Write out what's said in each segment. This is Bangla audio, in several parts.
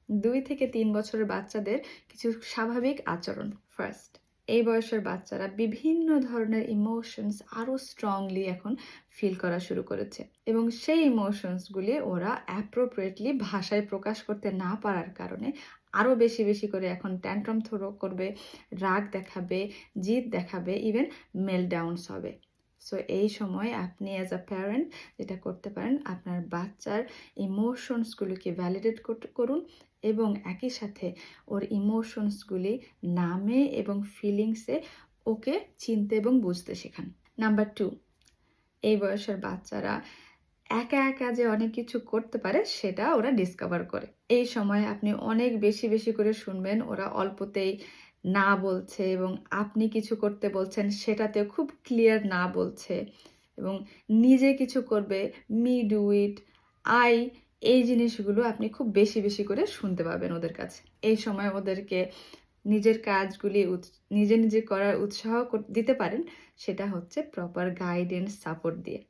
2 থেকে 3 বছরের বাচ্চাদের কিছু স্বাভাবিক আচরণ। ফার্স্ট, এই বয়সের বাচ্চারা বিভিন্ন ধরনের ইমোশনস আরও স্ট্রংলি এখন ফিল করা শুরু করেছে এবং সেই ইমোশনসগুলি ওরা অ্যাপ্রোপ্রিয়েটলি ভাষায় প্রকাশ করতে না পারার কারণে আরও বেশি বেশি করে এখন ট্যান্ট্রাম থ্রো করবে, রাগ দেখাবে, জিদ দেখাবে, ইভেন মেলডাউনস হবে। সো এই সময় আপনি অ্যাজ আ প্যারেন্ট যেটা করতে পারেন, আপনার বাচ্চার ইমোশনসগুলোকে ভ্যালিডেট করুন এবং একই সাথে ওর ইমোশনসগুলি নামে এবং ফিলিংসে ওকে চিনতে এবং বুঝতে শেখান। নাম্বার 2, এই বয়সের বাচ্চারা একা একা যে অনেক কিছু করতে পারে সেটা ওরা ডিসকভার করে। এই সময় আপনি অনেক বেশি বেশি করে শুনবেন ওরা অল্পতেই না বলছে এবং আপনি কিছু করতে বলছেন সেটাতেও খুব ক্লিয়ার না বলছে এবং নিজে কিছু করবে, মি ডু ইট, আই, এই জিনিসগুলো আপনি খুব বেশি বেশি করে শুনতে পাবেন ওদের কাছে। এই সময় ওদেরকে নিজের কাজগুলি নিজে নিজে করার উৎসাহ দিতে পারেন, সেটা হচ্ছে প্রপার গাইডেন্স সাপোর্ট দিয়ে।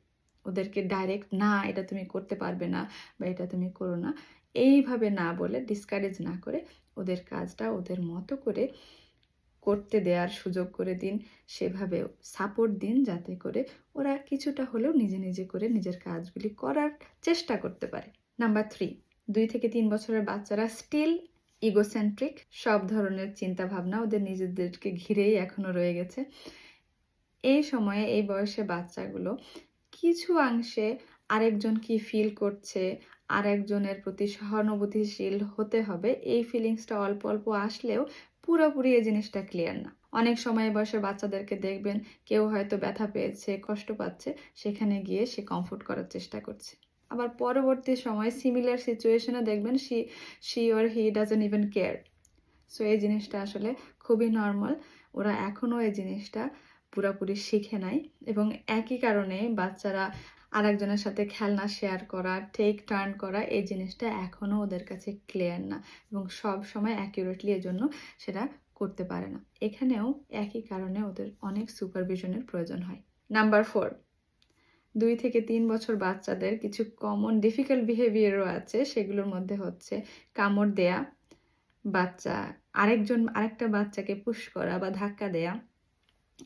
ওদেরকে ডাইরেক্ট না এটা তুমি করতে পারবে না বা এটা তুমি করো না এইভাবে না বলে, ডিসকারেজ না করে ওদের কাজটা ওদের মতো করে করতে দেওয়ার সুযোগ করে দিন। সেভাবে সাপোর্ট দিন যাতে করে ওরা কিছুটা হলেও নিজে নিজে করে নিজের কাজগুলি করার চেষ্টা করতে পারে। নাম্বার 3, 2 থেকে 3 বছরের বাচ্চারা স্টিল ইগোসেন্ট্রিক। সব ধরনের চিন্তা ভাবনা ওদের নিজেদেরকে ঘিরেই এখনো রয়ে গেছে। এই সময়ে এই বয়সে বাচ্চাগুলো কিছু অংশে আরেকজন কি ফিল করছে, আরেকজনের প্রতি সহানুভূতিশীল হতে হবে, এই ফিলিংসটা অল্প অল্প আসলেও পুরোপুরি এই জিনিসটা ক্লিয়ার না। অনেক সময় বয়সের বাচ্চাদেরকে দেখবেন কেউ হয়তো ব্যথা পেয়েছে, কষ্ট পাচ্ছে, সেখানে গিয়ে সে কমফোর্ট করার চেষ্টা করছে। আবার পরবর্তী সময় সিমিলার সিচুয়েশনে দেখবেন she or he doesn't even care. So এই জিনিসটা আসলে খুবই নর্মাল। ওরা এখনও এই জিনিসটা পুরোপুরি শিখে নাই এবং একই কারণে বাচ্চারা আরেকজনের সাথে খেলনা শেয়ার করা, টেক টার্ন করা, এই জিনিসটা এখনও ওদের কাছে ক্লিয়ার না এবং সব সময় অ্যাকিউরেটলি এজন্য সেটা করতে পারে না। এখানেও একই কারণে ওদের অনেক সুপারভিশনের প্রয়োজন হয়। নাম্বার 4, 2 থেকে 3 বছর বাচ্চাদের কিছু কমন ডিফিকাল্ট বিহেভিয়ারও আছে। সেগুলোর মধ্যে হচ্ছে কামড় দেয়া, আরেকটা বাচ্চাকে পুশ করা বা ধাক্কা দেয়া,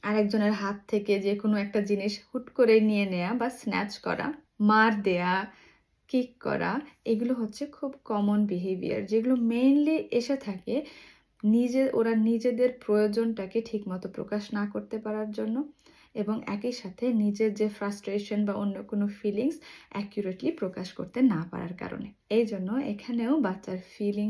আরেকজনের হাত থেকে যে কোনো একটা জিনিস হুট করে নিয়ে নেয়া বা স্ন্যাচ করা, মার দেয়া, কিক করা, এগুলো হচ্ছে খুব কমন বিহেভিয়ার যেগুলো মেইনলি এসে থাকে ওরা নিজেদের প্রয়োজনটাকে ঠিকমতো প্রকাশ না করতে পারার জন্য এবং একই সাথে নিজের যে ফ্রাস্ট্রেশন বা অন্য কোনো ফিলিংস অ্যাকিউরেটলি প্রকাশ করতে না পারার কারণে। এই জন্য এখানেও বাচ্চার ফিলিং